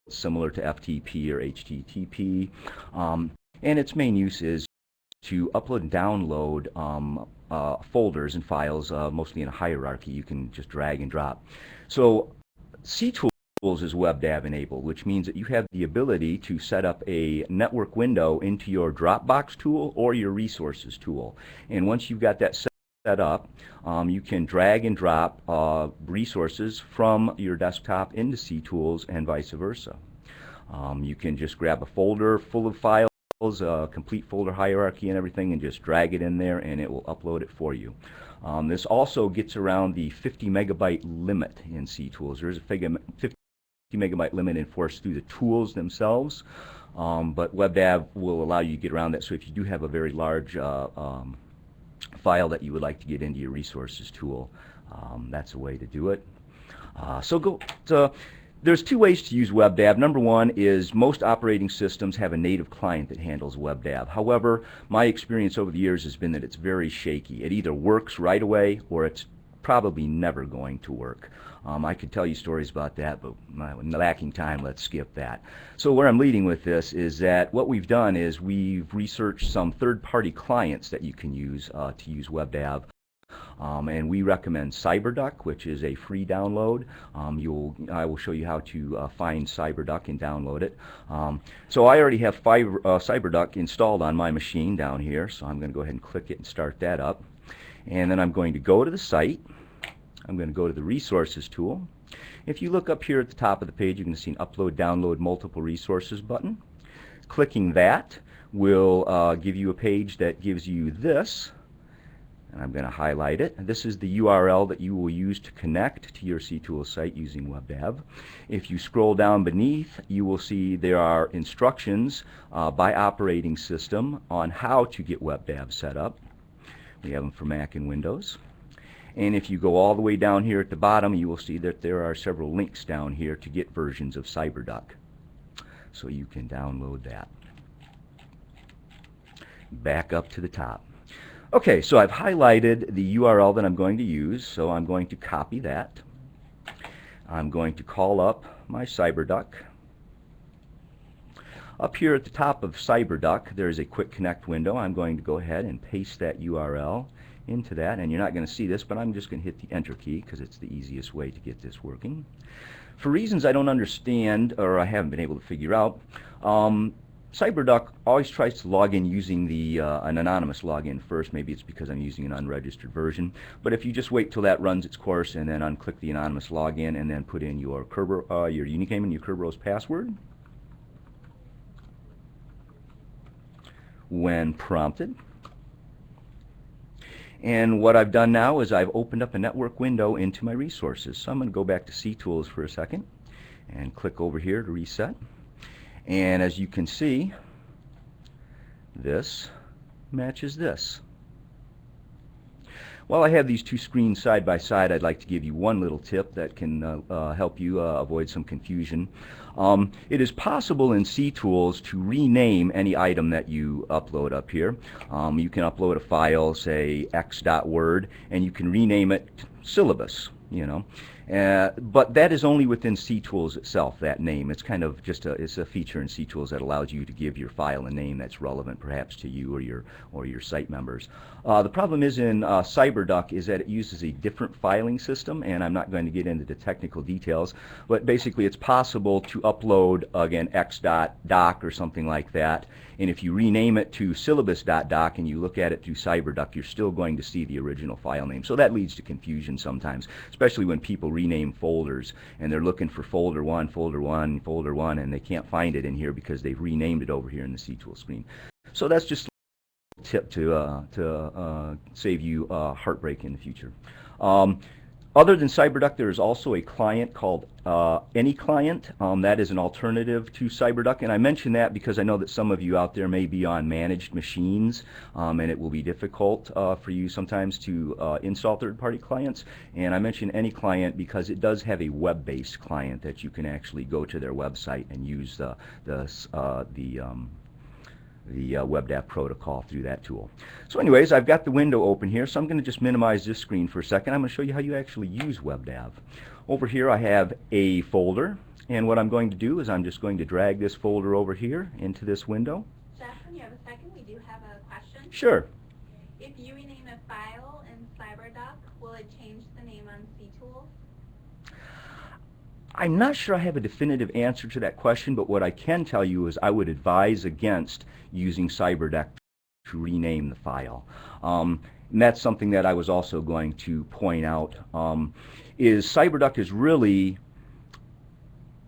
similar to FTP or HTTP. And its main use is to upload and download folders and files, mostly in a hierarchy. You can just drag and drop. So CTools is WebDAV enabled, which means that you have the ability to set up a network window into your Dropbox tool or your resources tool. And once you've got that set up, you can drag and drop resources from your desktop into CTools and vice versa. You can just grab a folder full of files, a complete folder hierarchy and everything, and just drag it in there and it will upload it for you. This also gets around the 50 megabyte limit in CTools. There is a 50 megabyte limit enforced through the tools themselves, but WebDAV will allow you to get around that. So if you do have a very large file that you would like to get into your resources tool, that's a way to do it. There's two ways to use WebDAV. Number one is most operating systems have a native client that handles WebDAV. However, my experience over the years has been that it's very shaky. It either works right away or it's probably never going to work. I could tell you stories about that, but lacking time, let's skip that. So where I'm leading with this is that what we've done is we've researched some third-party clients that you can use to use WebDAV. And we recommend CyberDuck, which is a free download. I will show you how to find CyberDuck and download it. So I already have CyberDuck installed on my machine down here, so I'm going to go ahead and click it and start that up. And then I'm going to go to the site. I'm going to go to the Resources tool. If you look up here at the top of the page, you can see an Upload, Download Multiple Resources button. Clicking that will give you a page that gives you this. And I'm going to highlight it. And this is the URL that you will use to connect to your CTools site using WebDAV. If you scroll down beneath, you will see there are instructions by operating system on how to get WebDAV set up. We have them for Mac and Windows. And if you go all the way down here at the bottom, you will see that there are several links down here to get versions of CyberDuck. So you can download that. Back up to the top. Okay, so I've highlighted the URL that I'm going to use, so I'm going to copy that. I'm going to call up my CyberDuck. Up here at the top of CyberDuck, there's a quick connect window. I'm going to go ahead and paste that URL into that, and you're not going to see this, but I'm just going to hit the Enter key because it's the easiest way to get this working. For reasons I don't understand, or I haven't been able to figure out, CyberDuck always tries to log in using an anonymous login first. Maybe it's because I'm using an unregistered version. But if you just wait till that runs its course and then unclick the anonymous login and then put in your unique name and your Kerberos password when prompted. And what I've done now is I've opened up a network window into my resources. So I'm going to go back to CTools for a second and click over here to reset. And as you can see, this matches this. While I have these two screens side by side, I'd like to give you one little tip that can help you avoid some confusion. It is possible in CTools to rename any item that you upload up here. You can upload a file, say x.word, and you can rename it syllabus, you know. But that is only within CTools itself, that name. It's kind of just it's a feature in CTools that allows you to give your file a name that's relevant perhaps to you or your site members. The problem is in CyberDuck is that it uses a different filing system, and I'm not going to get into the technical details, but basically it's possible to upload, again, x.doc or something like that, and if you rename it to syllabus.doc and you look at it through CyberDuck, you're still going to see the original file name. So that leads to confusion sometimes, especially when people rename folders and they're looking for folder 1, folder 1, folder 1, and they can't find it in here because they've renamed it over here in the CTools screen. So that's just a tip to save you heartbreak in the future. Other than CyberDuck, there is also a client called AnyClient. That is an alternative to CyberDuck, and I mention that because I know that some of you out there may be on managed machines, and it will be difficult for you sometimes to install third-party clients. And I mention AnyClient because it does have a web-based client that you can actually go to their website and use the WebDAV protocol through that tool. So anyways, I've got the window open here, so I'm going to just minimize this screen for a second. I'm going to show you how you actually use WebDAV. Over here I have a folder. And what I'm going to do is I'm just going to drag this folder over here into this window. Jeff, when you have a second, we do have a question. Sure. If you rename a file in CyberDuck, will it change the name on CTools? I'm not sure I have a definitive answer to that question, but what I can tell you is I would advise against using CyberDuck to rename the file. And that's something that I was also going to point out, is CyberDuck is really,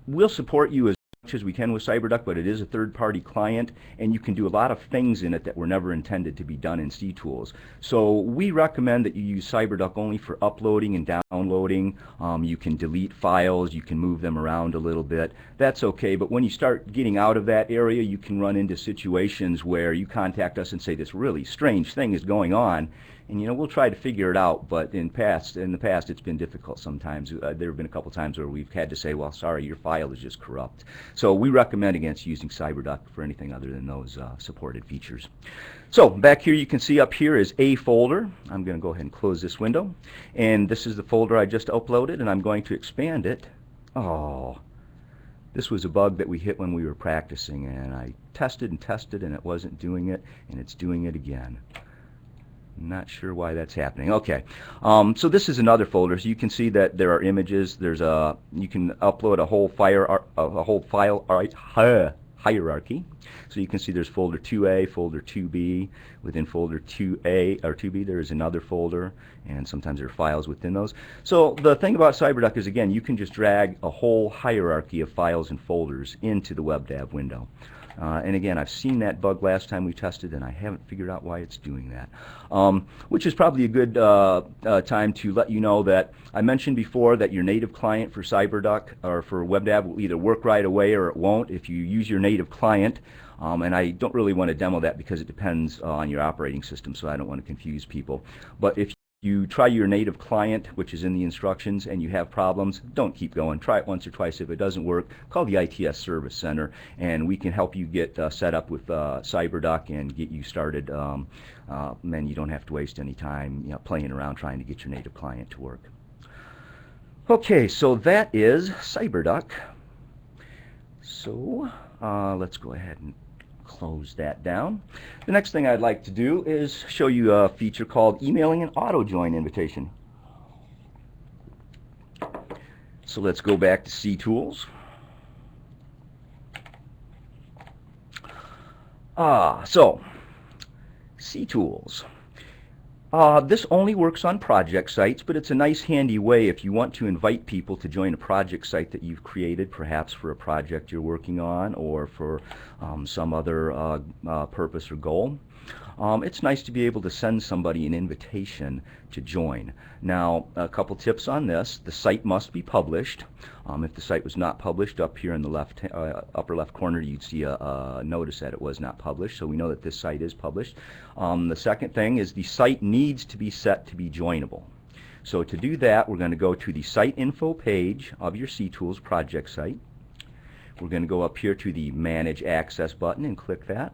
we'll support you as much as we can with CyberDuck, but it is a third-party client, and you can do a lot of things in it that were never intended to be done in CTools. So we recommend that you use CyberDuck only for uploading and downloading. You can delete files, you can move them around a little bit. That's okay, but when you start getting out of that area, you can run into situations where you contact us and say this really strange thing is going on, and we'll try to figure it out, but in the past it's been difficult sometimes. There have been a couple times where we've had to say, well, sorry, your file is just corrupt. So we recommend against using CyberDuck for anything other than those supported features. So back here you can see up here is a folder. I'm going to go ahead and close this window, and this is the folder I just uploaded, and I'm going to expand it. Oh, this was a bug that we hit when we were practicing, and I tested and tested and it wasn't doing it, and it's doing it again. Not sure why that's happening. Okay, so this is another folder. So you can see that there are images. There's you can upload a whole file hierarchy. So you can see there's folder 2A, folder 2B. Within folder 2A or 2B, there is another folder, and sometimes there are files within those. So the thing about CyberDuck is, again, you can just drag a whole hierarchy of files and folders into the WebDav window. And again, I've seen that bug last time we tested, and I haven't figured out why it's doing that. Which is probably a good time to let you know that I mentioned before that your native client for CyberDuck or for WebDav will either work right away or it won't if you use your native client. And I don't really want to demo that because it depends on your operating system, so I don't want to confuse people. But if you try your native client, which is in the instructions, and you have problems, don't keep going. Try it once or twice. If it doesn't work, call the ITS Service Center, and we can help you get set up with CyberDuck and get you started. And you don't have to waste any time playing around trying to get your native client to work. Okay, so that is CyberDuck. So let's go ahead and close that down. The next thing I'd like to do is show you a feature called emailing an auto join invitation. So let's go back to CTools. So CTools. This only works on project sites, but it's a nice handy way if you want to invite people to join a project site that you've created, perhaps for a project you're working on or for some other purpose or goal. It's nice to be able to send somebody an invitation to join. Now, a couple tips on this. The site must be published. If the site was not published, up here in the upper left corner you'd see a notice that it was not published, so we know that this site is published. The second thing is the site needs to be set to be joinable. So to do that, we're going to go to the site info page of your CTools project site. We're going to go up here to the Manage Access button and click that.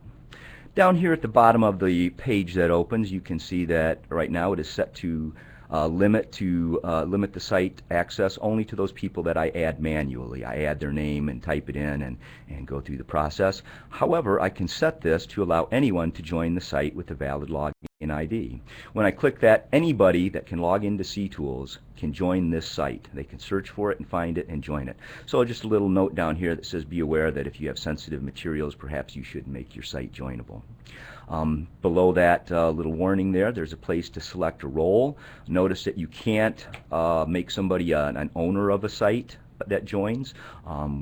Down here at the bottom of the page that opens, you can see that right now it is set to limit the site access only to those people that I add manually. I add their name and type it in and go through the process. However, I can set this to allow anyone to join the site with a valid login ID. When I click that, anybody that can log into CTools can join this site. They can search for it and find it and join it. So just a little note down here that says be aware that if you have sensitive materials, perhaps you should make your site joinable. Below that little warning there's a place to select a role. Notice that you can't make somebody an owner of a site that joins.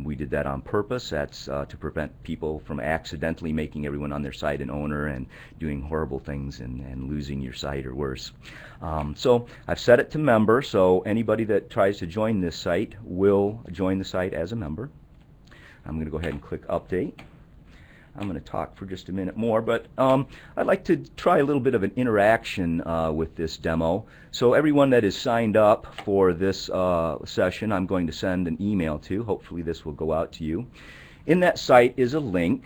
We did that on purpose. That's to prevent people from accidentally making everyone on their site an owner and doing horrible things and losing your site or worse. So I've set it to member, so anybody that tries to join this site will join the site as a member. I'm going to go ahead and click update. I'm going to talk for just a minute more, but I'd like to try a little bit of an interaction with this demo. So everyone that is signed up for this session, I'm going to send an email to. Hopefully this will go out to you. In that site is a link.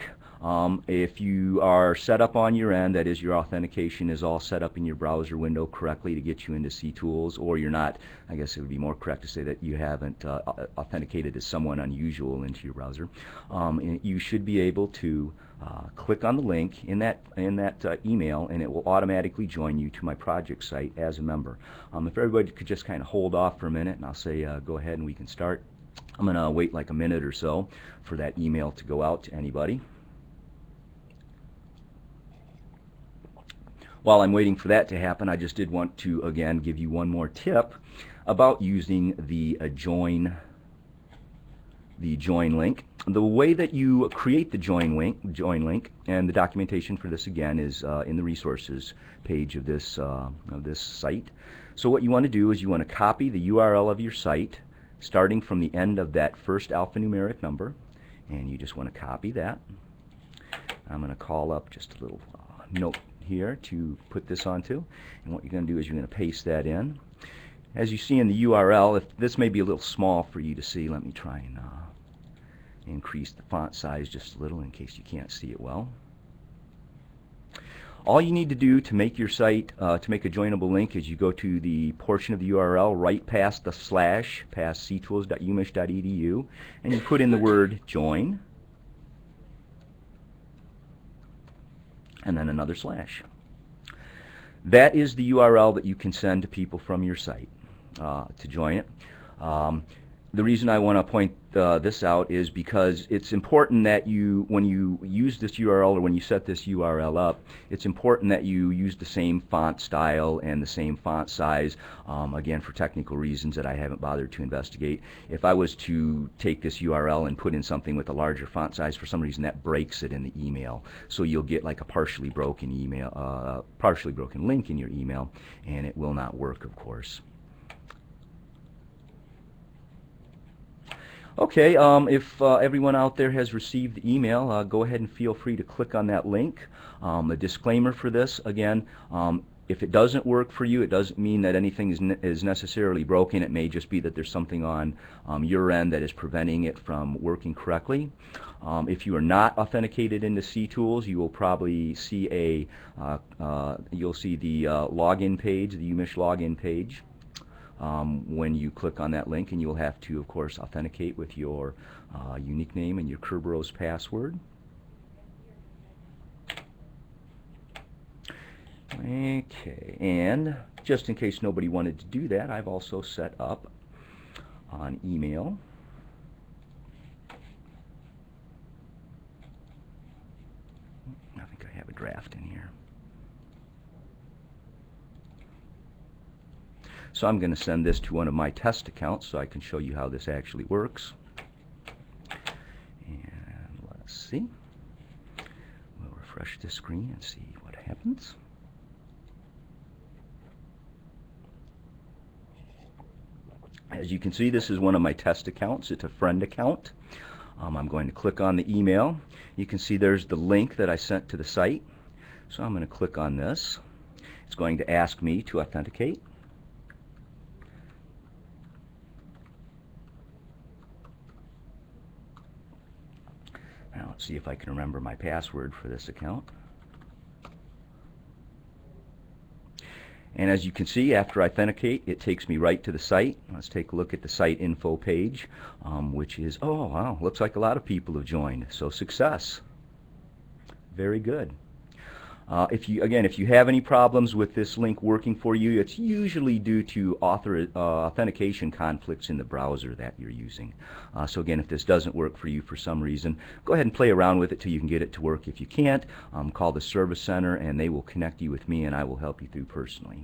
If you are set up on your end, that is, your authentication is all set up in your browser window correctly to get you into CTools, or you're not, I guess it would be more correct to say that you haven't authenticated as someone unusual into your browser, you should be able to click on the link in that email, and it will automatically join you to my project site as a member. If everybody could just kind of hold off for a minute, and I'll say go ahead and we can start. I'm going to wait like a minute or so for that email to go out to anybody. While I'm waiting for that to happen, I just did want to again give you one more tip about using the join link. The way that you create the join link, and the documentation for this again is in the resources page of this site. So what you want to do is you want to copy the URL of your site, starting from the end of that first alphanumeric number, and you just want to copy that. I'm going to call up just a little note here to put this onto, and what you're going to do is you're going to paste that in. As you see in the URL, if this may be a little small for you to see, let me try and increase the font size just a little in case you can't see it well. All you need to do to make your site, to make a joinable link, is you go to the portion of the URL right past the slash, past ctools.umich.edu, and you put in the word join, and then another slash. That is the URL that you can send to people from your site to join it. The reason I want to point this out is because it's important that when you use this URL, or when you set this URL up, it's important that you use the same font style and the same font size, again for technical reasons that I haven't bothered to investigate. If I was to take this URL and put in something with a larger font size, for some reason that breaks it in the email. So you'll get like a partially broken link in your email, and it will not work, of course. Okay, if everyone out there has received the email, go ahead and feel free to click on that link. A disclaimer for this, again, if it doesn't work for you, it doesn't mean that anything is necessarily broken. It may just be that there's something on your end that is preventing it from working correctly. If you are not authenticated into CTools, you will probably see the login page, the UMich login page. When you click on that link, and you will have to, of course, authenticate with your unique name and your Kerberos password. Okay, and just in case nobody wanted to do that, I've also set up on email I think I have a draft in here. So I'm going to send this to one of my test accounts so I can show you how this actually works. And let's see. We'll refresh this screen and see what happens. As you can see, this is one of my test accounts. It's a friend account. I'm going to click on the email. You can see there's the link that I sent to the site. So I'm going to click on this. It's going to ask me to authenticate. Now let's see if I can remember my password for this account. And as you can see, after I authenticate, it takes me right to the site. Let's take a look at the site info page, which is, oh wow, looks like a lot of people have joined. So success. Very good. If you have any problems with this link working for you, it's usually due to authentication conflicts in the browser that you're using. So again, if this doesn't work for you for some reason, go ahead and play around with it till you can get it to work. If you can't, call the service center and they will connect you with me, and I will help you through personally.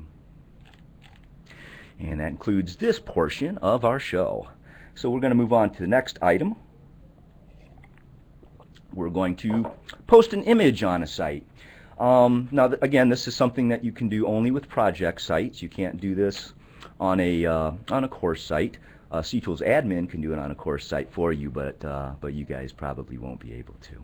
And that includes this portion of our show. So we're going to move on to the next item. We're going to post an image on a site. Now, again, this is something that you can do only with project sites. You can't do this on a course site. CTools admin can do it on a course site for you, but you guys probably won't be able to.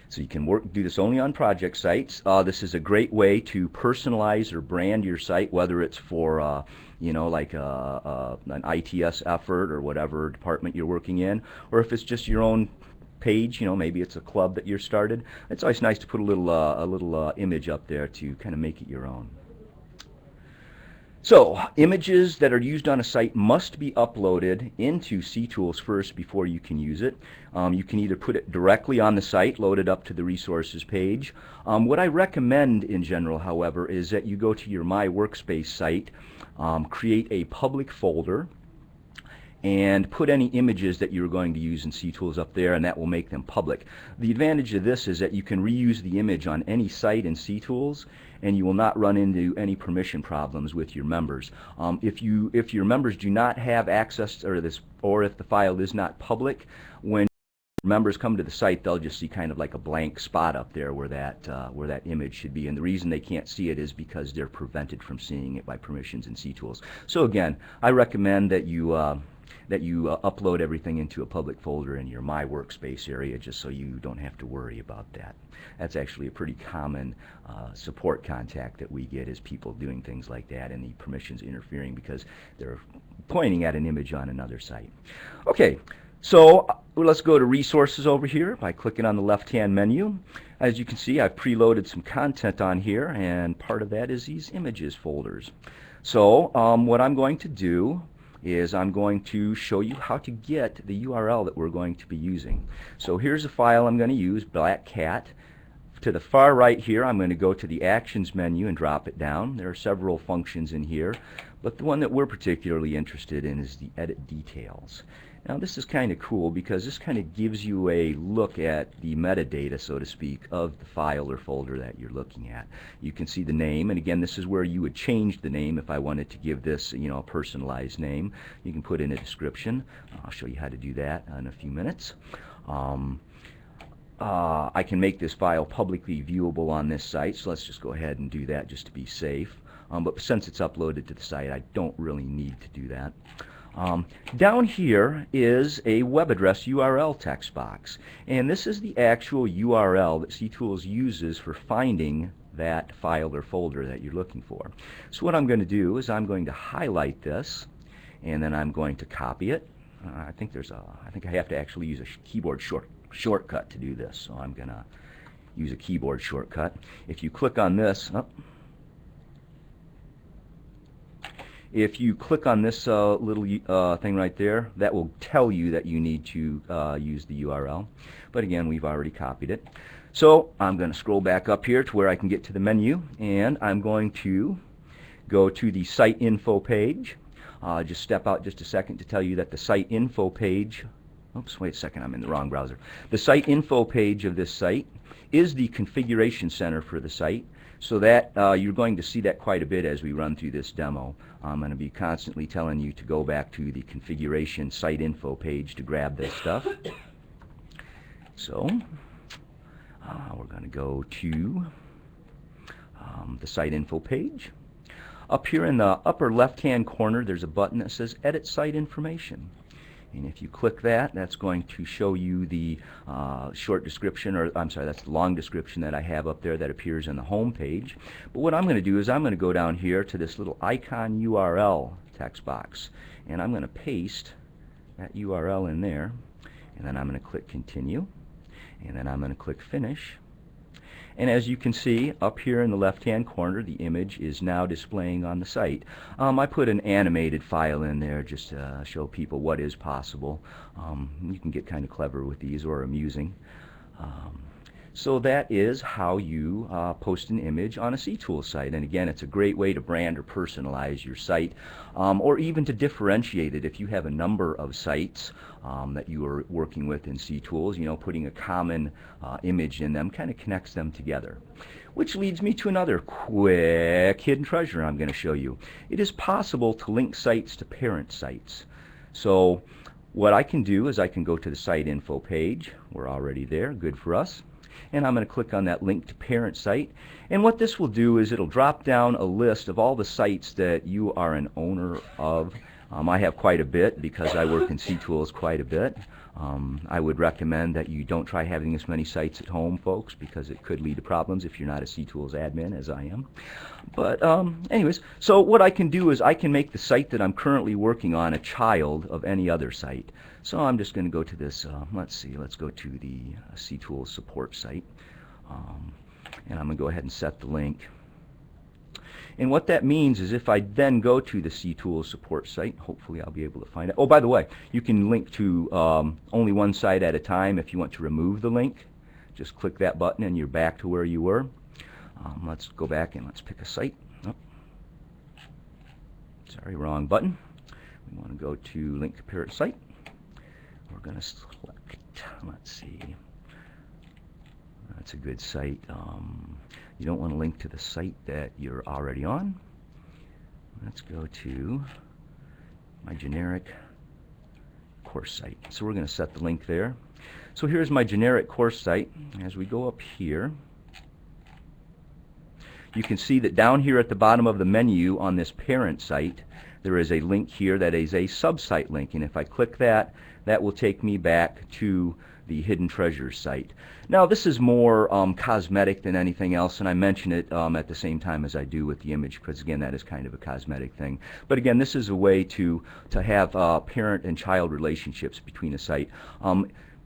So you can do this only on project sites. This is a great way to personalize or brand your site, whether it's for like an ITS effort or whatever department you're working in, or if it's just your own page, you know, maybe it's a club that you're started. It's always nice to put a little image up there to kind of make it your own. So, images that are used on a site must be uploaded into CTools first before you can use it. You can either put it directly on the site, load it up to the resources page. What I recommend in general, however, is that you go to your My Workspace site, create a public folder, and put any images that you're going to use in CTools up there, and that will make them public. The advantage of this is that you can reuse the image on any site in CTools, and you will not run into any permission problems with your members. If your members do not have access to this, or if the file is not public, when members come to the site, they'll just see kind of like a blank spot up there where that image should be. And the reason they can't see it is because they're prevented from seeing it by permissions in CTools. So again, I recommend that you upload everything into a public folder in your My Workspace area, just so you don't have to worry about that. That's actually a pretty common support contact that we get, is people doing things like that and the permissions interfering because they're pointing at an image on another site. Okay, so let's go to resources over here by clicking on the left-hand menu. As you can see, I've preloaded some content on here, and part of that is these images folders. So what I'm going to do is I'm going to show you how to get the URL that we're going to be using. So here's the file I'm going to use, Black Cat. To the far right here, I'm going to go to the Actions menu and drop it down. There are several functions in here, but the one that we're particularly interested in is the Edit Details. Now this is kind of cool because this kind of gives you a look at the metadata, so to speak, of the file or folder that you're looking at. You can see the name, and again, this is where you would change the name if I wanted to give this, you know, a personalized name. You can put in a description. I'll show you how to do that in a few minutes. I can make this file publicly viewable on this site, so let's just go ahead and do that just to be safe. But since it's uploaded to the site, I don't really need to do that. Down here is a web address URL text box, and this is the actual URL that CTools uses for finding that file or folder that you're looking for. So what I'm going to do is I'm going to highlight this, and then I'm going to copy it. I think I have to actually use a keyboard shortcut to do this, so I'm going to use a keyboard shortcut. If you click on this, if you click on this little thing right there, that will tell you that you need to use the URL. But again, we've already copied it. So I'm going to scroll back up here to where I can get to the menu, and I'm going to go to the Site Info page. Just step out just a second to tell you that the Site Info page, oops, wait a second, I'm in the wrong browser. The Site Info page of this site is the configuration center for the site. So that you're going to see that quite a bit as we run through this demo. I'm going to be constantly telling you to go back to the configuration site info page to grab this stuff. So we're going to go to the site info page. Up here in the upper left hand corner, there's a button that says Edit Site Information. And if you click that, that's going to show you the short description, or I'm sorry, that's the long description that I have up there that appears on the home page. But what I'm going to do is I'm going to go down here to this little icon URL text box, and I'm going to paste that URL in there, and then I'm going to click Continue, and then I'm going to click Finish. And as you can see up here in the left hand corner, the image is now displaying on the site. I put an animated file in there just to show people what is possible. You can get kind of clever with these, or amusing. So that is how you post an image on a CTools site. And again, it's a great way to brand or personalize your site, or even to differentiate it if you have a number of sites that you are working with in CTools. You know, putting a common image in them kind of connects them together. Which leads me to another quick hidden treasure I'm going to show you. It is possible to link sites to parent sites. So what I can do is I can go to the site info page. We're already there, good for us. And I'm going to click on that link to parent site, and what this will do is it'll drop down a list of all the sites that you are an owner of I have quite a bit because I work in CTools quite a bit. I would recommend that you don't try having this many sites at home, folks, because it could lead to problems if you're not a CTools admin, as I am. But anyways, so what I can do is I can make the site that I'm currently working on a child of any other site. So I'm just going to go to this, let's go to the CTools support site. And I'm going to go ahead and set the link. And what that means is if I then go to the CTools support site, hopefully I'll be able to find it. Oh, by the way, you can link to only one site at a time. If you want to remove the link, just click that button and you're back to where you were. Let's go back and let's pick a site. Oh, sorry, wrong button. We want to go to link to parent site. We're going to select, let's see. That's a good site. You don't want to link to the site that you're already on. Let's go to my generic course site. So we're going to set the link there. So here's my generic course site. As we go up here, you can see that down here at the bottom of the menu on this parent site, there is a link here that is a sub-site link. And if I click that, that will take me back to the Hidden Treasures site. Now this is more cosmetic than anything else, and I mention it at the same time as I do with the image, because again that is kind of a cosmetic thing. But again, this is a way to have parent and child relationships between a site.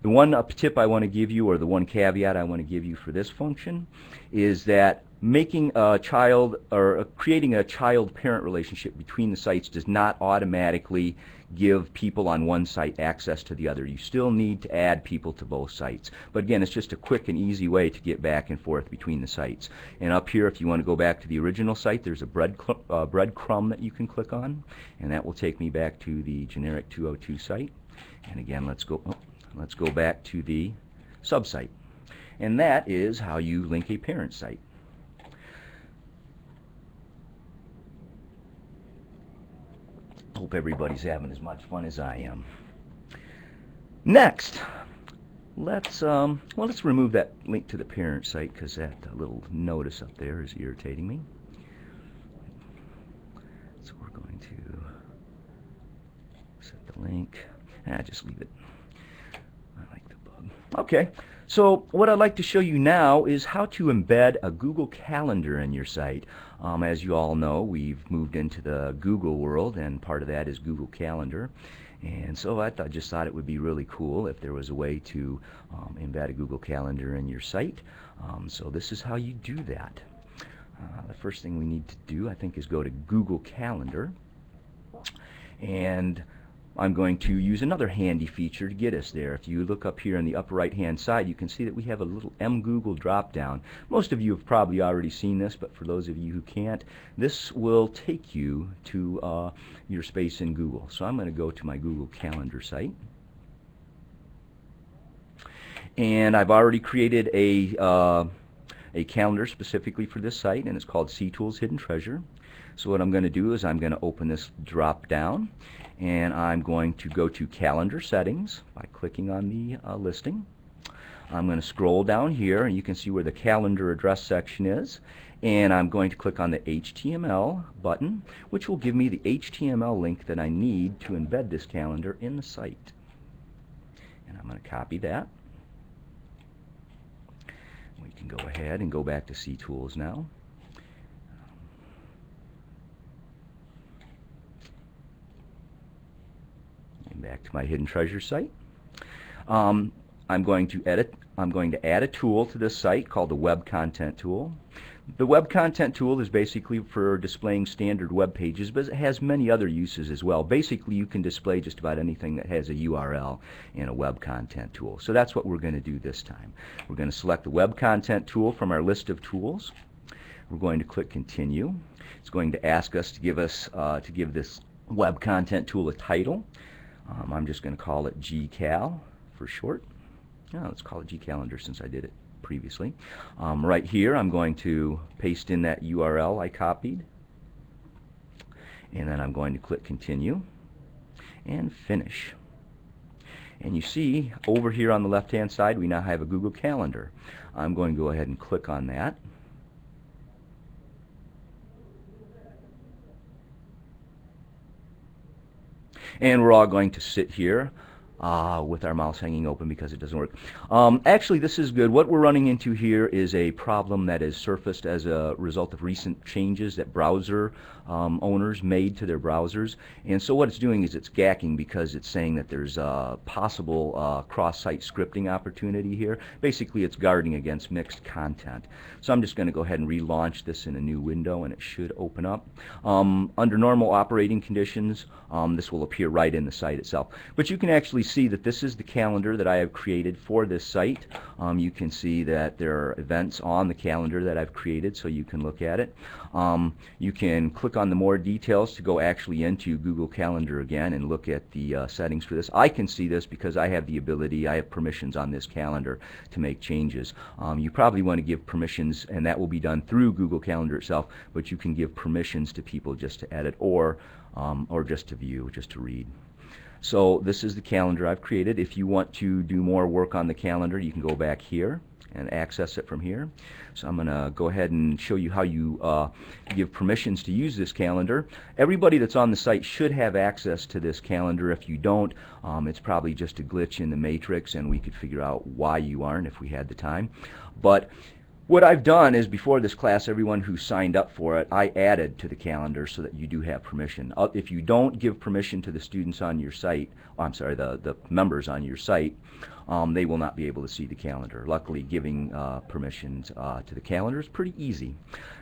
The one tip I want to give you, or the one caveat I want to give you for this function, is that making a child or creating a child-parent relationship between the sites does not automatically give people on one site access to the other. You still need to add people to both sites. But again, it's just a quick and easy way to get back and forth between the sites. And up here, if you want to go back to the original site, there's a breadcrumb that you can click on, and that will take me back to the generic 202 site. And again, let's go back to the sub-site. And that is how you link a parent site. Hope everybody's having as much fun as I am. Next, let's remove that link to the parent site, because that little notice up there is irritating me. So we're going to set the link. Just leave it. I like the bug. Okay, so what I'd like to show you now is how to embed a Google Calendar in your site. As you all know, we've moved into the Google world, and part of that is Google Calendar. And so I just thought it would be really cool if there was a way to embed a Google Calendar in your site. So this is how you do that. The first thing we need to do, I think, is go to Google Calendar. And I'm going to use another handy feature to get us there. If you look up here on the upper right hand side, you can see that we have a little mGoogle drop down. Most of you have probably already seen this, but for those of you who can't, this will take you to your space in Google. So I'm going to go to my Google Calendar site. And I've already created a calendar specifically for this site, and it's called CTools Hidden Treasure. So what I'm going to do is I'm going to open this drop down, and I'm going to go to Calendar Settings by clicking on the listing. I'm going to scroll down here, and you can see where the calendar address section is, and I'm going to click on the HTML button, which will give me the HTML link that I need to embed this calendar in the site. And I'm going to copy that. We can go ahead and go back to CTools now. Back to my Hidden Treasure site. I'm going to add a tool to this site called the Web Content Tool. The Web Content Tool is basically for displaying standard web pages, but it has many other uses as well. Basically, you can display just about anything that has a URL in a Web Content Tool. So that's what we're going to do this time. We're going to select the Web Content Tool from our list of tools. We're going to click Continue. It's going to ask us to give this Web Content Tool a title. I'm just going to call it GCal for short. Let's call it GCalendar since I did it previously. Right here I'm going to paste in that URL I copied, and then I'm going to click Continue and Finish. And you see over here on the left hand side we now have a Google Calendar. I'm going to go ahead and click on that. And we're all going to sit here with our mouse hanging open because it doesn't work. Actually, this is good. What we're running into here is a problem that has surfaced as a result of recent changes that browser owners made to their browsers. And so what it's doing is it's gacking because it's saying that there's a possible cross-site scripting opportunity here. Basically, it's guarding against mixed content. So I'm just going to go ahead and relaunch this in a new window, and it should open up. Under normal operating conditions, this will appear right in the site itself. But you can actually see that this is the calendar that I have created for this site. You can see that there are events on the calendar that I've created, so you can look at it. You can click on the more details to go actually into Google Calendar again and look at the settings for this. I can see this because I have the ability, I have permissions on this calendar to make changes. You probably want to give permissions, and that will be done through Google Calendar itself, but you can give permissions to people just to edit or just to view, just to read. So this is the calendar I've created. If you want to do more work on the calendar, you can go back here and access it from here. So I'm going to go ahead and show you how you give permissions to use this calendar. Everybody that's on the site should have access to this calendar. If you don't, it's probably just a glitch in the matrix, and we could figure out why you aren't if we had the time. But what I've done is, before this class, everyone who signed up for it, I added to the calendar so that you do have permission. If you don't give permission to the students on your site, the members on your site, they will not be able to see the calendar. Luckily, giving permissions to the calendar is pretty easy.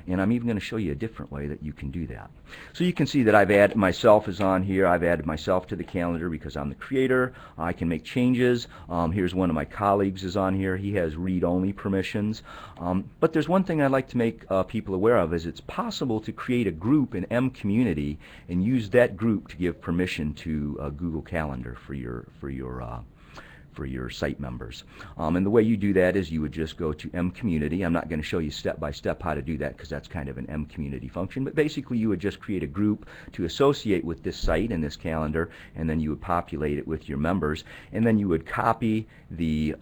And I'm even going to show you a different way that you can do that. So you can see that I've added myself is on here. I've added myself to the calendar because I'm the creator. I can make changes. Here's one of my colleagues is on here. He has read-only permissions. But there's one thing I'd like to make people aware of, is it's possible to create a group in M Community and use that group to give permission to Google Calendar for your site members. And the way you do that is you would just go to M Community. I'm not going to show you step by step how to do that because that's kind of an M Community function, but basically you would just create a group to associate with this site and this calendar, and then you would populate it with your members, and then you would copy the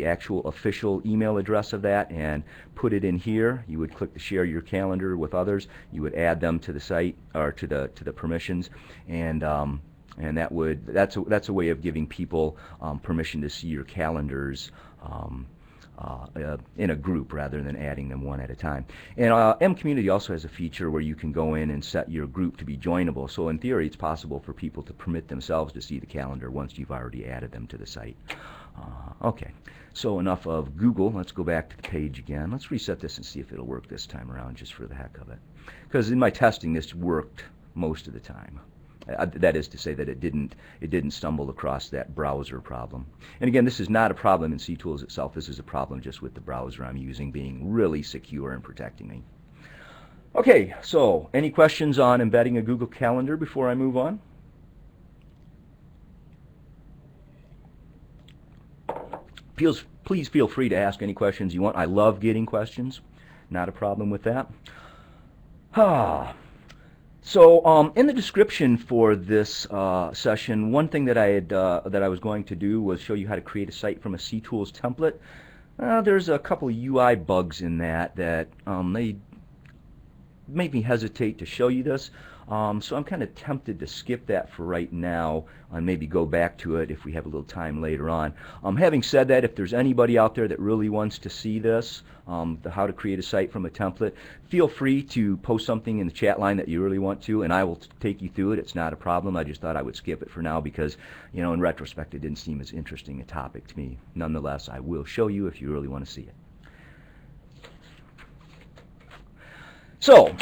actual official email address of that and put it in here. You would click to share your calendar with others. You would add them to the site, or to the permissions, and that's a way of giving people permission to see your calendars in a group rather than adding them one at a time. And M Community also has a feature where you can go in and set your group to be joinable. So in theory, it's possible for people to permit themselves to see the calendar once you've already added them to the site. Okay, so enough of Google. Let's go back to the page again. Let's reset this and see if it'll work this time around, just for the heck of it. Because in my testing, this worked most of the time. That is to say that it didn't stumble across that browser problem. And again, this is not a problem in CTools itself. This is a problem just with the browser I'm using being really secure and protecting me. Okay, so any questions on embedding a Google Calendar before I move on? Please feel free to ask any questions you want. I love getting questions. Not a problem with that. So in the description for this session, one thing that I was going to do was show you how to create a site from a CTools template. There's a couple of UI bugs in that they make me hesitate to show you this. So I'm kind of tempted to skip that for right now and maybe go back to it if we have a little time later on. Having said that, if there's anybody out there that really wants to see this, how to create a site from a template, feel free to post something in the chat line that you really want to, and I will take you through it. It's not a problem. I just thought I would skip it for now because, you know, in retrospect, it didn't seem as interesting a topic to me. Nonetheless, I will show you if you really want to see it. So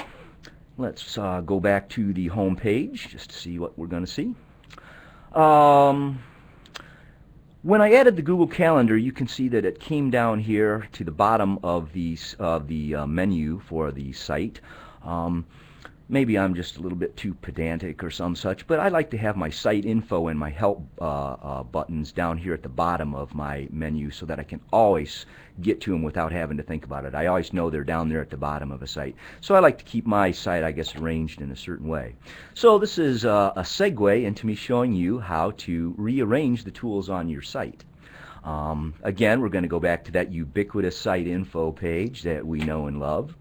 let's go back to the home page just to see what we're going to see. When I added the Google Calendar, you can see that it came down here to the bottom of the menu for the site. Maybe I'm just a little bit too pedantic or some such, but I like to have my site info and my help buttons down here at the bottom of my menu so that I can always get to them without having to think about it. I always know they're down there at the bottom of a site. So I like to keep my site, I guess, arranged in a certain way. So this is a segue into me showing you how to rearrange the tools on your site. Again, we're going to go back to that ubiquitous site info page that we know and love.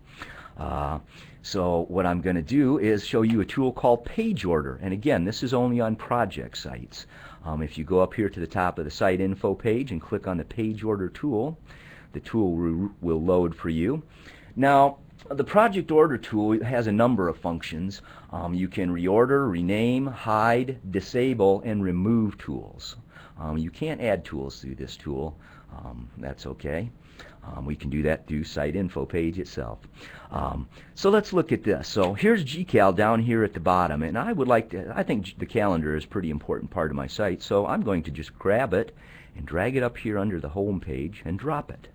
So what I'm going to do is show you a tool called Page Order. And again, this is only on project sites. If you go up here to the top of the site info page and click on the Page Order tool, the tool will load for you. Now, the Project Order tool has a number of functions. You can reorder, rename, hide, disable, and remove tools. You can't add tools through this tool. That's okay. We can do that through site info page itself. So let's look at this. So here's GCal down here at the bottom, and I think the calendar is a pretty important part of my site, so I'm going to just grab it and drag it up here under the home page and drop it.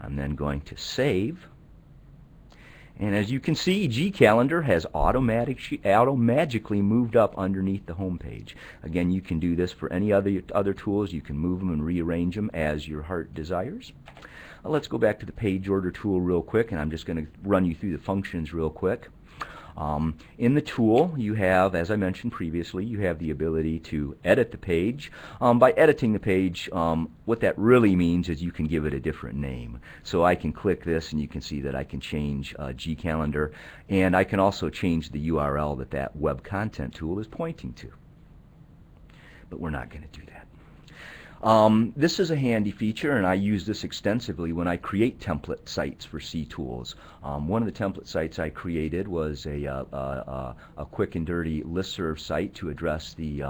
I'm then going to save. And as you can see, gCalendar has automatically moved up underneath the home page. Again, you can do this for any other tools. You can move them and rearrange them as your heart desires. Let's go back to the Page Order tool real quick, and I'm just going to run you through the functions real quick. In the tool, you have, as I mentioned previously, you have the ability to edit the page. By editing the page, what that really means is you can give it a different name. So I can click this, and you can see that I can change gCalendar, and I can also change the URL that web content tool is pointing to. But we're not going to do that. This is a handy feature, and I use this extensively when I create template sites for CTools. One of the template sites I created was a quick and dirty listserv site to address the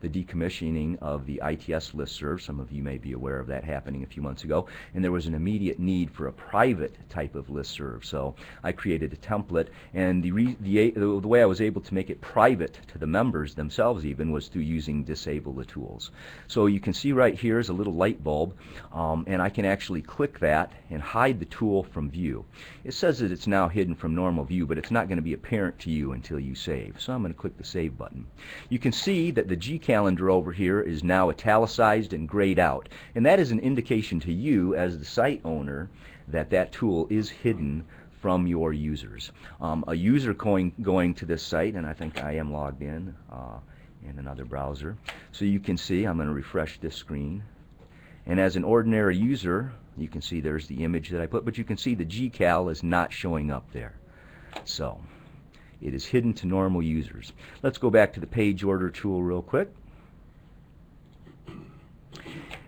decommissioning of the ITS listserv. Some of you may be aware of that happening a few months ago, and there was an immediate need for a private type of listserv. So I created a template, and the way I was able to make it private to the members themselves even was through using Disable the Tools. So you can see right here is a little light bulb, and I can actually click that and hide the tool from view. It says that it's now hidden from normal view, but it's not going to be apparent to you until you save. So I'm going to click the Save button. You can see that the gCalendar over here is now italicized and grayed out, and that is an indication to you as the site owner that that tool is hidden from your users. A user going to this site, and I think I am logged in another browser. So you can see, I'm going to refresh this screen, and as an ordinary user, you can see there's the image that I put, but you can see the gCal is not showing up there. So it is hidden to normal users. Let's go back to the Page Order tool real quick.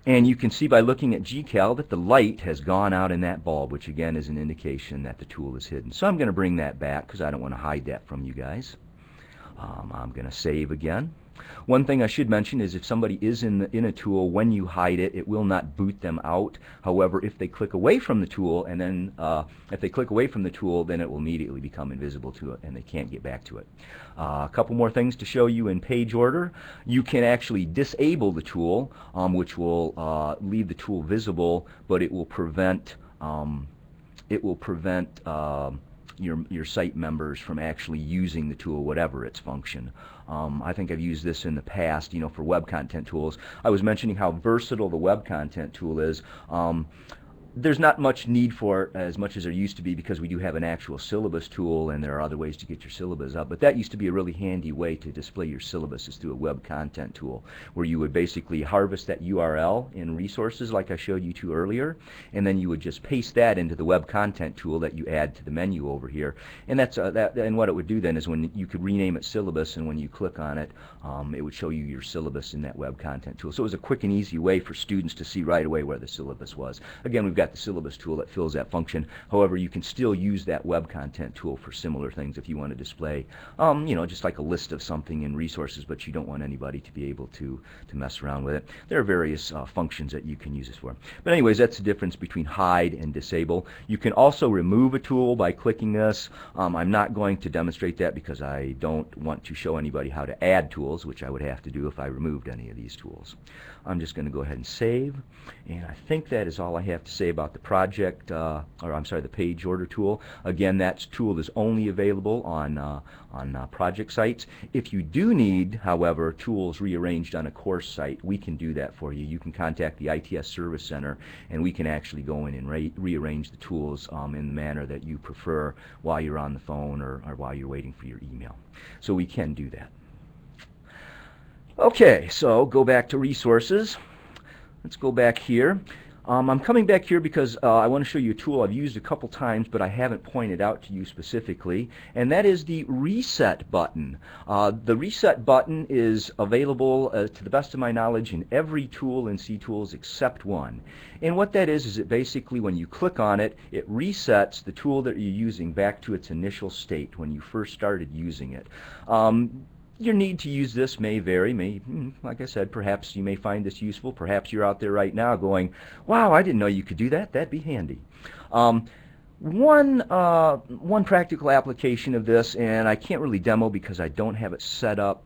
And you can see by looking at gCal that the light has gone out in that bulb, which again is an indication that the tool is hidden. So I'm going to bring that back because I don't want to hide that from you guys. I'm going to save again. One thing I should mention is if somebody is in a tool, when you hide it, it will not boot them out. However, if they click away from the tool, and then if they click away from the tool, then it will immediately become invisible to it, and they can't get back to it. A couple more things to show you in Page Order. You can actually disable the tool, which will leave the tool visible, but it will prevent your site members from actually using the tool, whatever its function. I think I've used this in the past, for web content tools. I was mentioning how versatile the web content tool is. There's not much need for it as much as there used to be because we do have an actual syllabus tool, and there are other ways to get your syllabus up. But that used to be a really handy way to display your syllabus, is through a web content tool, where you would basically harvest that URL in resources like I showed you to earlier, and then you would just paste that into the web content tool that you add to the menu over here. And that's and what it would do then is when you could rename it syllabus, and when you click on it, it would show you your syllabus in that web content tool. So it was a quick and easy way for students to see right away where the syllabus was. Again, we've got the syllabus tool that fills that function. However, you can still use that web content tool for similar things if you want to display, just like a list of something in resources, but you don't want anybody to be able to mess around with it. There are various functions that you can use this for. But anyways, that's the difference between hide and disable. You can also remove a tool by clicking this. I'm not going to demonstrate that because I don't want to show anybody how to add tools, which I would have to do if I removed any of these tools. I'm just going to go ahead and save, and I think that is all I have to say about the the Page Order tool. Again, that tool is only available on project sites. If you do need, however, tools rearranged on a course site, we can do that for you. You can contact the ITS Service Center, and we can actually go in and rearrange the tools in the manner that you prefer while you're on the phone or while you're waiting for your email. So we can do that. Okay, so go back to resources. Let's go back here. I'm coming back here because I want to show you a tool I've used a couple times, but I haven't pointed out to you specifically, and that is the Reset button. The Reset button is available, to the best of my knowledge, in every tool in CTools except one. And what that is it basically, when you click on it, it resets the tool that you're using back to its initial state when you first started using it. Your need to use this may vary. Like I said, perhaps you may find this useful. Perhaps you're out there right now going, wow, I didn't know you could do that. That'd be handy. One practical application of this, and I can't really demo because I don't have it set up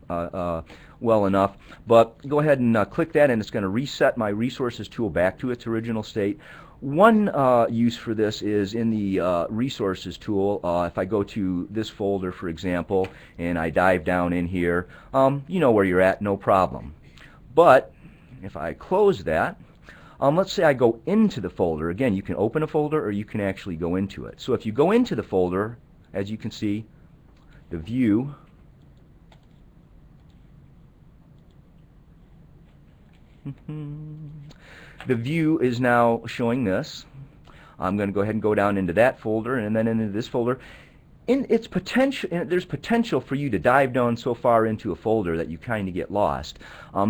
well enough, but go ahead and click that, and it's going to reset my resources tool back to its original state. One use for this is in the resources tool. If I go to this folder, for example, and I dive down in here, you know where you're at, no problem. But if I close that, let's say I go into the folder. Again, you can open a folder or you can actually go into it. So if you go into the folder, as you can see, the view the view is now showing this. I'm going to go ahead and go down into that folder and then into this folder. There's potential for you to dive down so far into a folder that you kind of get lost.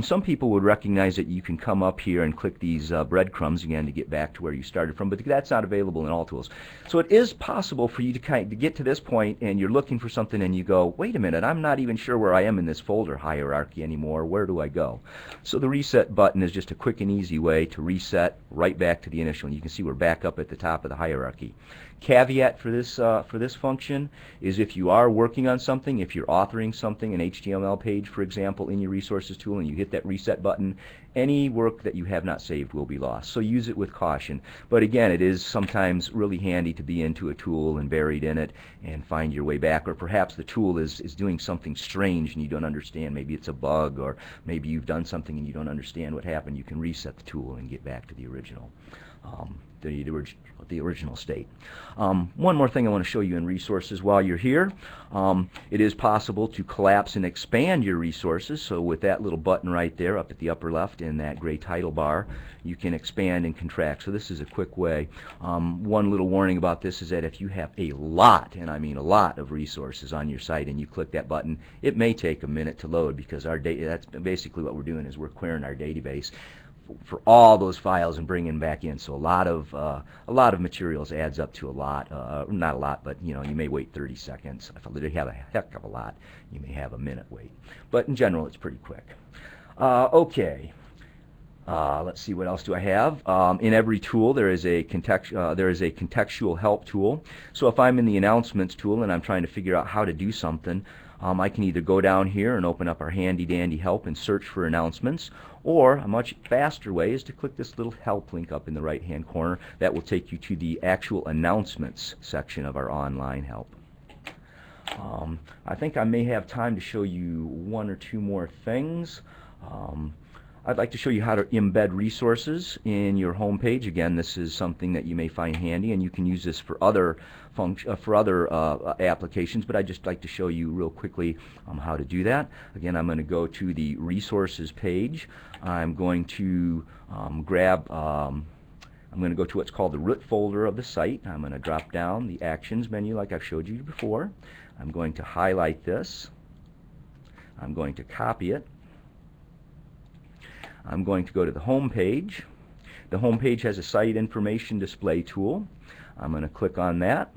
Some people would recognize that you can come up here and click these breadcrumbs again to get back to where you started from, but that's not available in all tools. So it is possible for you to get to this point and you're looking for something and you go, wait a minute, I'm not even sure where I am in this folder hierarchy anymore. Where do I go? So the reset button is just a quick and easy way to reset right back to the initial. And you can see we're back up at the top of the hierarchy. Caveat for this function is if you are working on something, if you're authoring something, an HTML page, for example, in your resources tool, and you hit that reset button, any work that you have not saved will be lost. So use it with caution. But again, it is sometimes really handy to be into a tool and buried in it and find your way back. Or perhaps the tool is doing something strange and you don't understand. Maybe it's a bug, or maybe you've done something and you don't understand what happened. You can reset the tool and get back to the original. The original state. One more thing I want to show you in resources while you're here. It is possible to collapse and expand your resources. So with that little button right there up at the upper left in that gray title bar, you can expand and contract. So this is a quick way. One little warning about this is that if you have a lot, and I mean a lot, of resources on your site and you click that button, it may take a minute to load because our data, that's basically what we're doing, is we're querying our database for all those files and bringing them back in. So a lot of materials adds up to a lot. Not a lot, but you may wait 30 seconds. If you have a heck of a lot, you may have a minute wait. But in general, it's pretty quick. Okay. Let's see, what else do I have? In every tool there is a contextual help tool. So if I'm in the announcements tool and I'm trying to figure out how to do something, I can either go down here and open up our handy dandy help and search for announcements, or a much faster way is to click this little help link up in the right hand corner. That will take you to the actual announcements section of our online help. I think I may have time to show you one or two more things. I'd like to show you how to embed resources in your home page. Again, this is something that you may find handy, and you can use this for other applications, but I'd just like to show you real quickly how to do that. Again, I'm going to go to the resources page. I'm going to I'm going to go to what's called the root folder of the site. I'm going to drop down the actions menu like I've showed you before. I'm going to highlight this. I'm going to copy it. I'm going to go to the home page. The home page has a site information display tool. I'm going to click on that,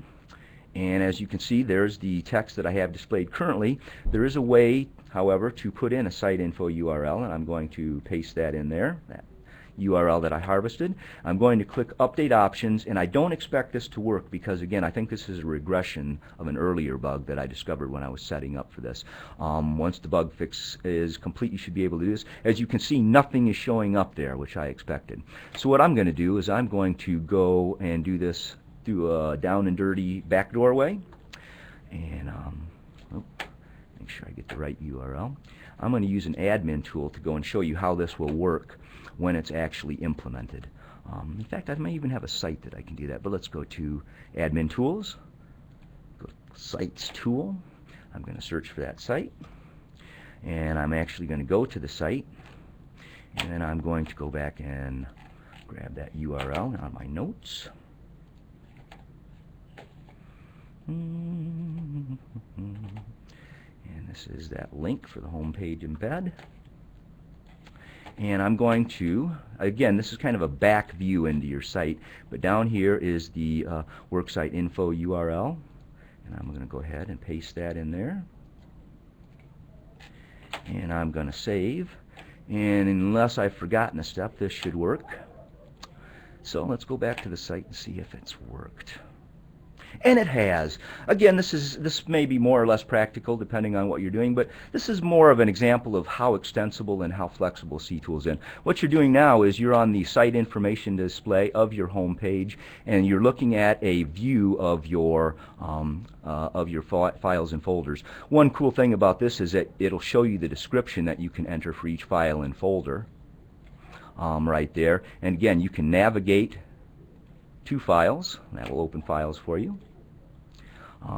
and as you can see, there's the text that I have displayed currently. There is a way, however, to put in a site info URL, and I'm going to paste that in there, that URL that I harvested. I'm going to click Update Options, and I don't expect this to work because, again, I think this is a regression of an earlier bug that I discovered when I was setting up for this. Once the bug fix is complete, you should be able to do this. As you can see, nothing is showing up there, which I expected. So what I'm going to do is I'm going to go and do this through a down and dirty back doorway, and make sure I get the right URL. I'm going to use an admin tool to go and show you how this will work when it's actually implemented. In fact, I may even have a site that I can do that, but let's go to Admin Tools, go to Sites Tool. I'm going to search for that site, and I'm actually going to go to the site, and then I'm going to go back and grab that URL on my notes. And this is that link for the homepage embed. And I'm going to, again, this is kind of a back view into your site, but down here is the worksite info URL. And I'm going to go ahead and paste that in there. And I'm going to save. And unless I've forgotten a step, this should work. So let's go back to the site and see if it's worked. And it has. Again, this may be more or less practical depending on what you're doing, but this is more of an example of how extensible and how flexible CTools is. What you're doing now is you're on the site information display of your home page, and you're looking at a view of your files and folders. One cool thing about this is that it'll show you the description that you can enter for each file and folder right there. And again, you can navigate to files. That will open files for you.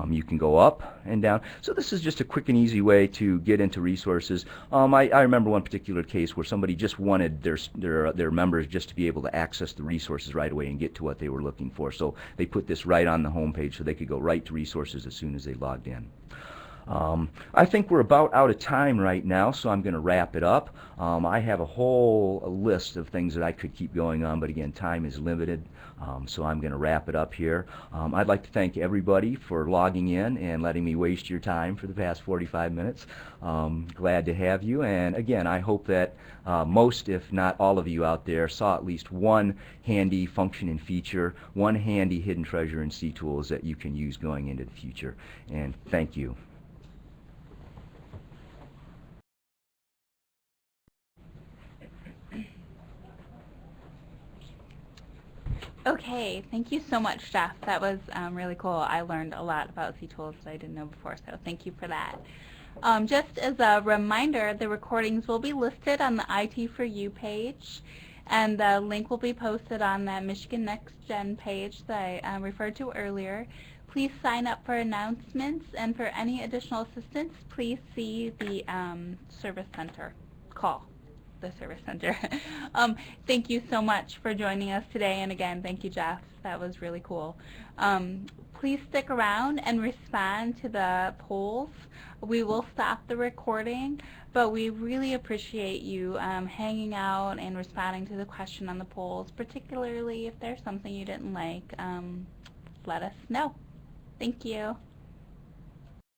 You can go up and down. So this is just a quick and easy way to get into resources. I remember one particular case where somebody just wanted their members just to be able to access the resources right away and get to what they were looking for. So they put this right on the home page so they could go right to resources as soon as they logged in. I think we're about out of time right now, so I'm going to wrap it up. I have a whole list of things that I could keep going on, but again, time is limited, so I'm going to wrap it up here. I'd like to thank everybody for logging in and letting me waste your time for the past 45 minutes. Glad to have you, and again, I hope that most, if not all of you out there, saw at least one handy function and feature, one handy hidden treasure in CTools that you can use going into the future, and thank you. Okay, thank you so much, Jeff. That was really cool. I learned a lot about CTools that I didn't know before, so thank you for that. Just as a reminder, the recordings will be listed on the IT4U page, and the link will be posted on that Michigan Next Gen page that I referred to earlier. Please sign up for announcements, and for any additional assistance, please see the Service Center. Call the Service Center. Thank you so much for joining us today, and again, thank you, Jeff. That was really cool. Please stick around and respond to the polls. We will stop the recording, but we really appreciate you hanging out and responding to the question on the polls, particularly if there's something you didn't like. Let us know. Thank you.